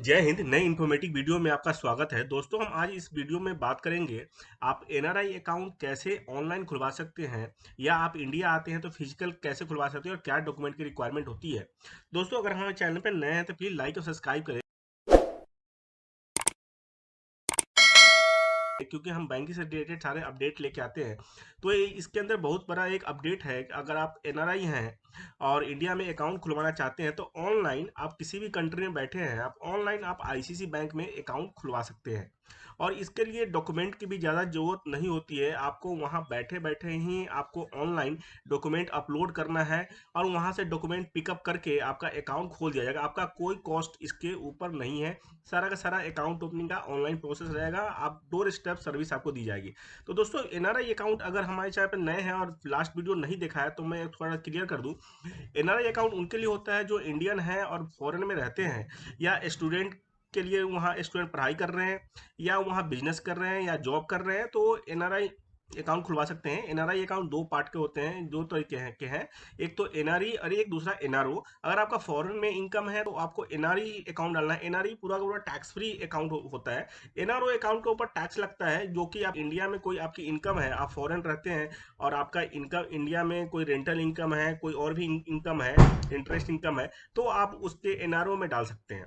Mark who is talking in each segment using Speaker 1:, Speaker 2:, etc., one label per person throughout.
Speaker 1: जय हिंद। नई informative video में आपका स्वागत है। दोस्तों, हम आज इस वीडियो में बात करेंगे आप एनआरआई अकाउंट कैसे ऑनलाइन खुलवा सकते हैं, या आप इंडिया आते हैं तो फिजिकल कैसे खुलवा सकते हैं और क्या डॉक्यूमेंट की रिक्वायरमेंट होती है। दोस्तों, अगर हमारे चैनल पर नए हैं तो प्लीज़ लाइक और सब्सक्राइब करें, क्योंकि हम बैंकिंग से रिलेटेड सारे अपडेट लेके आते हैं। तो इसके अंदर बहुत बड़ा एक अपडेट है कि अगर आप एनआरआई हैं और इंडिया में अकाउंट खुलवाना चाहते हैं तो ऑनलाइन आप किसी भी कंट्री में बैठे हैं, आप ऑनलाइन आप आईसीसी बैंक में अकाउंट खुलवा सकते हैं। और इसके लिए डॉक्यूमेंट की भी ज़्यादा ज़रूरत नहीं होती है। आपको वहाँ बैठे बैठे ही आपको ऑनलाइन डॉक्यूमेंट अपलोड करना है और वहाँ से डॉक्यूमेंट पिकअप करके आपका अकाउंट खोल दिया जाएगा। आपका कोई कॉस्ट इसके ऊपर नहीं है। सारा का सारा अकाउंट ओपनिंग का ऑनलाइन प्रोसेस रहेगा। आप डोर स्टेप सर्विस आपको दी जाएगी। तो दोस्तों, एनआरआई अकाउंट अगर हमारे चैनल पर नए हैं और लास्ट वीडियो नहीं देखा है तो मैं थोड़ा क्लियर कर दूं। एनआरआई अकाउंट उनके लिए होता है जो इंडियन है और फॉरेन में रहते हैं, या स्टूडेंट के लिए, वहाँ स्टूडेंट पढ़ाई कर रहे हैं या वहाँ बिजनेस कर रहे हैं या जॉब कर रहे हैं, तो एनआरआई अकाउंट खुलवा सकते हैं। एनआरआई अकाउंट दो पार्ट के होते हैं, दो तरीके हैं। एक तो एनआरई और एक दूसरा एनआरओ। अगर आपका फॉरेन में इनकम है तो आपको एनआरई अकाउंट डालना है। एनआरई पूरा का पूरा टैक्स फ्री अकाउंट होता है। एनआरओ अकाउंट के ऊपर टैक्स लगता है, जो कि आप इंडिया में कोई आपकी इनकम है, आप फॉरेन रहते हैं और आपका इनकम इंडिया में कोई रेंटल इनकम है, कोई और भी इनकम है, इंटरेस्ट इनकम है, तो आप उसके एनआरओ में डाल सकते हैं।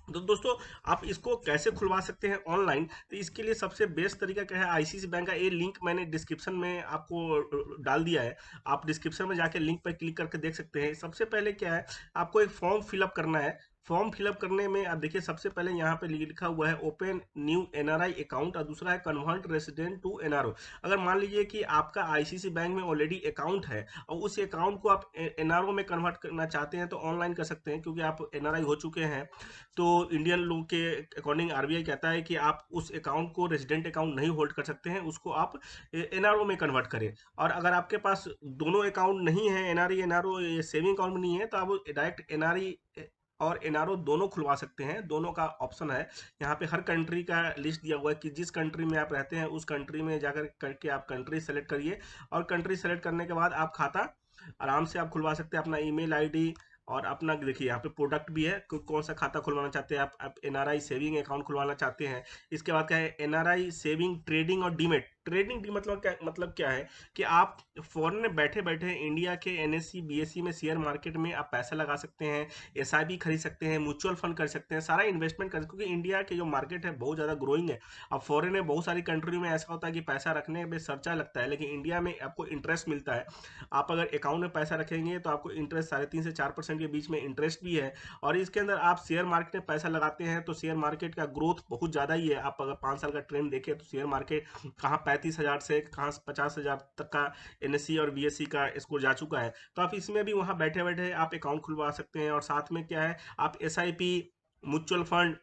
Speaker 1: तो दोस्तों, आप इसको कैसे खुलवा सकते हैं ऑनलाइन, तो इसके लिए सबसे बेस्ट तरीका क्या है, आईसीसी बैंक का ये लिंक मैंने डिस्क्रिप्शन में आपको डाल दिया है। आप डिस्क्रिप्शन में जाके लिंक पर क्लिक करके देख सकते हैं। सबसे पहले क्या है, आपको एक फॉर्म फिलअप करना है। फॉर्म फिलअप करने में आप देखिए, सबसे पहले यहाँ पे लिखा हुआ है ओपन न्यू एनआरआई अकाउंट, और दूसरा है कन्वर्ट रेसिडेंट टू एनआरओ। अगर मान लीजिए कि आपका आईसीसी बैंक में ऑलरेडी अकाउंट है और उस अकाउंट को आप एनआरओ में कन्वर्ट करना चाहते हैं तो ऑनलाइन कर सकते हैं, क्योंकि आप एनआरआई हो चुके हैं। तो इंडियन लॉ के अकॉर्डिंग आरबीआई कहता है कि आप उस अकाउंट को रेजिडेंट अकाउंट नहीं होल्ड कर सकते हैं, उसको आप एनआरओ में कन्वर्ट करें। और अगर आपके पास दोनों अकाउंट नहीं है, एनआरई एनआरओ सेविंग अकाउंट नहीं है, तो आप डायरेक्ट एनआरई और एनआरओ दोनों खुलवा सकते हैं। दोनों का ऑप्शन है यहाँ पे। हर कंट्री का लिस्ट दिया हुआ है कि जिस कंट्री में आप रहते हैं उस कंट्री में जाकर करके आप कंट्री सेलेक्ट करिए, और कंट्री सेलेक्ट करने के बाद आप खाता आराम से आप खुलवा सकते हैं। अपना ईमेल आईडी और अपना देखिए यहाँ पे प्रोडक्ट भी है, कौन सा खाता खुलवाना चाहते हैं आप एनआरआई सेविंग अकाउंट खुलवाना चाहते हैं। इसके बाद क्या है, एनआरआई सेविंग ट्रेडिंग और डीमेट। ट्रेडिंग डी मतलब क्या है कि आप फॉरेन में बैठे बैठे इंडिया के एनएससी बीएससी में शेयर मार्केट में आप पैसा लगा सकते हैं, एसआईपी खरीद सकते हैं, म्यूचुअल फंड कर सकते हैं, सारा इन्वेस्टमेंट कर, क्योंकि इंडिया के जो मार्केट है बहुत ज़्यादा ग्रोइंग है। अब फॉरेन में बहुत सारी कंट्री में ऐसा होता है कि पैसा रखने में खर्चा लगता है, लेकिन इंडिया में आपको इंटरेस्ट मिलता है। आप अगर अकाउंट में पैसा रखेंगे तो आपको इंटरेस्ट 3.5 से 4% के बीच में इंटरेस्ट भी है। और इसके अंदर आप शेयर मार्केट में पैसा लगाते हैं तो शेयर मार्केट का ग्रोथ बहुत ज़्यादा ही है। आप अगर 5 साल का ट्रेंड देखें तो शेयर मार्केट कहाँ 35,000 से कहाँ 50,000 तक का एनएससी और बीएससी का स्कोर जा चुका है। तो आप इसमें भी वहाँ बैठे बैठे आप अकाउंट खुलवा सकते हैं। और साथ में क्या है, आप एसआईपी, म्यूचुअल फंड,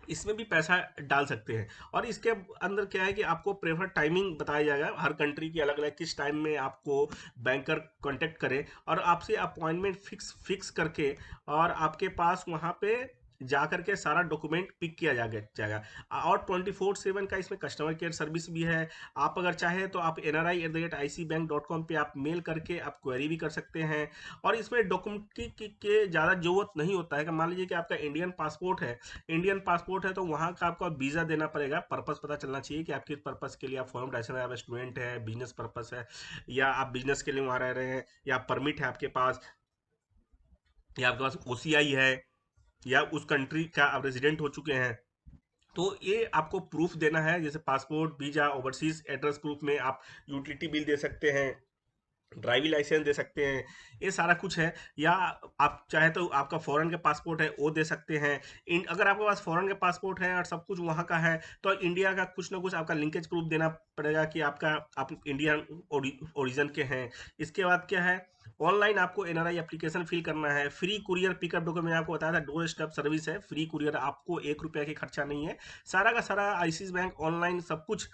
Speaker 1: इसमें भी पैसा डाल सकते हैं। और इसके अंदर क्या है कि आपको प्रेफर टाइमिंग बताया जाएगा, हर कंट्री की अलग अलग, किस टाइम में आपको बैंकर कांटेक्ट करे और आपसे अपॉइंटमेंट फिक्स करके, और आपके पास वहाँ पे जा करके सारा डॉक्यूमेंट पिक किया जाएगा। और 24/7 का इसमें कस्टमर केयर सर्विस भी है। आप अगर चाहें तो आप nri@icbank.com पे आप मेल करके आप क्वेरी भी कर सकते हैं। और इसमें डॉक्यूमेंट के ज़्यादा जरूरत नहीं होता है कि मान लीजिए कि आपका इंडियन पासपोर्ट है तो वहाँ का आपको वीज़ा देना पड़ेगा। पर्पस पता चलना चाहिए कि आप किस पर्पस के लिए आप फॉर्म डाल, आप स्टूडेंट है, बिजनेस पर्पस है, या आप बिजनेस के लिए वहाँ रह रहे हैं, या परमिट है आपके पास, या आपके पास ओसीआई है, या उस कंट्री का आप रेजिडेंट हो चुके हैं। तो ये आपको प्रूफ देना है, जैसे passport, visa, overseas address proof में आप यूटिलिटी बिल दे सकते हैं, ड्राइविंग लाइसेंस दे सकते हैं, ये सारा कुछ है। या आप चाहे तो आपका फॉरेन का पासपोर्ट है वो दे सकते हैं। अगर आपके पास फॉरेन का पासपोर्ट है और सब कुछ वहाँ का है तो इंडिया का कुछ ना कुछ आपका लिंकेज प्रूफ देना पड़ेगा कि आप इंडियन ओरिजिन के हैं। इसके बाद क्या है, ऑनलाइन आपको एनआरआई एप्लीकेशन फिल करना है। फ्री कुरियर पिकअप डॉक्यूमेंट, मैंने आपको बताया था डोर स्टेप सर्विस है, फ्री कुरियर, आपको 1 रुपया की खर्चा नहीं है। सारा का सारा आईसीआईसीआई बैंक ऑनलाइन सब कुछ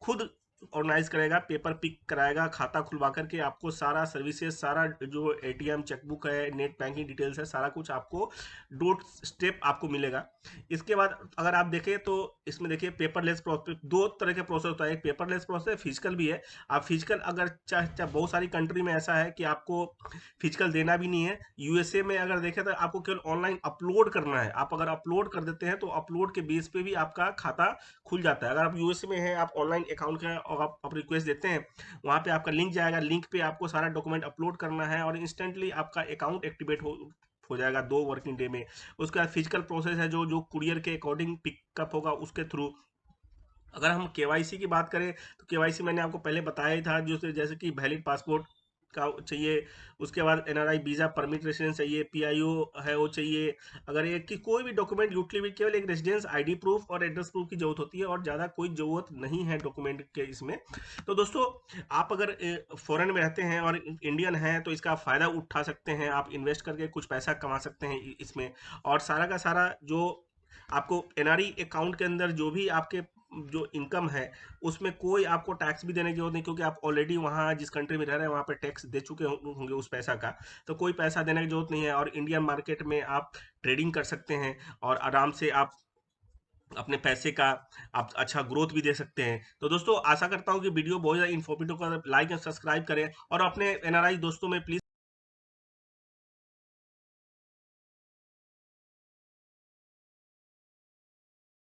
Speaker 1: खुद ऑर्गेनाइज करेगा, पेपर पिक कराएगा, खाता खुलवा करके आपको सारा सर्विसेज, सारा जो एटीएम, चेकबुक है, नेट बैंकिंग डिटेल्स है, सारा कुछ आपको डोर स्टेप आपको मिलेगा। इसके बाद अगर आप देखें तो इसमें देखिए पेपरलेस प्रोसेस, दो तरह के प्रोसेस होता है, एक पेपरलेस प्रोसेस, फिजिकल भी है। आप फिजिकल अगर चाहे बहुत सारी कंट्री में ऐसा है कि आपको फिजिकल देना भी नहीं है। यूएसए में अगर देखें तो आपको केवल ऑनलाइन अपलोड करना है। आप अगर अपलोड कर देते हैं तो अपलोड के बेस पे भी आपका खाता खुल जाता है। अगर आप यूएसए में हैं, आप ऑनलाइन अकाउंट का और आप रिक्वेस्ट देते हैं, वहाँ पे आपका लिंक जाएगा, लिंक पे आपको सारा डॉक्यूमेंट अपलोड करना है और इंस्टेंटली आपका अकाउंट एक्टिवेट हो जाएगा 2 वर्किंग डे में। उसके बाद फिजिकल प्रोसेस है जो जो कुरियर के अकॉर्डिंग पिकअप होगा उसके थ्रू। अगर हम केवाईसी की बात करें तो केवाईसी मैंने आपको पहले बताया ही था, जो जैसे कि वैलिड पासपोर्ट का चाहिए, उसके बाद एनआरआई वीजा परमिट रेसिडेंस चाहिए, पीआईओ है वो चाहिए। अगर ये कि कोई भी डॉक्यूमेंट यूटिलिटी, केवल एक रेजिडेंस आईडी प्रूफ और एड्रेस प्रूफ की जरूरत होती है और ज़्यादा कोई जरूरत नहीं है डॉक्यूमेंट के इसमें। तो दोस्तों, आप अगर फॉरेन में रहते हैं और इंडियन हैं तो इसका फ़ायदा उठा सकते हैं, आप इन्वेस्ट करके कुछ पैसा कमा सकते हैं इसमें। और सारा का सारा जो आपको एनआरई अकाउंट के अंदर जो भी आपके जो इनकम है उसमें कोई आपको टैक्स भी देने की जरूरत नहीं, क्योंकि आप ऑलरेडी वहाँ जिस कंट्री में रह रहे हैं वहाँ पे टैक्स दे चुके होंगे उस पैसा का। तो कोई पैसा देने की जरूरत नहीं है और इंडियन मार्केट में आप ट्रेडिंग कर सकते हैं और आराम से आप अपने पैसे का आप अच्छा ग्रोथ भी दे सकते हैं। तो दोस्तों, आशा करता हूँ कि वीडियो बहुत ज़्यादा इन्फॉर्मेटिव, लाइक एंड सब्सक्राइब करें और अपने एनआरआई दोस्तों में प्लीज़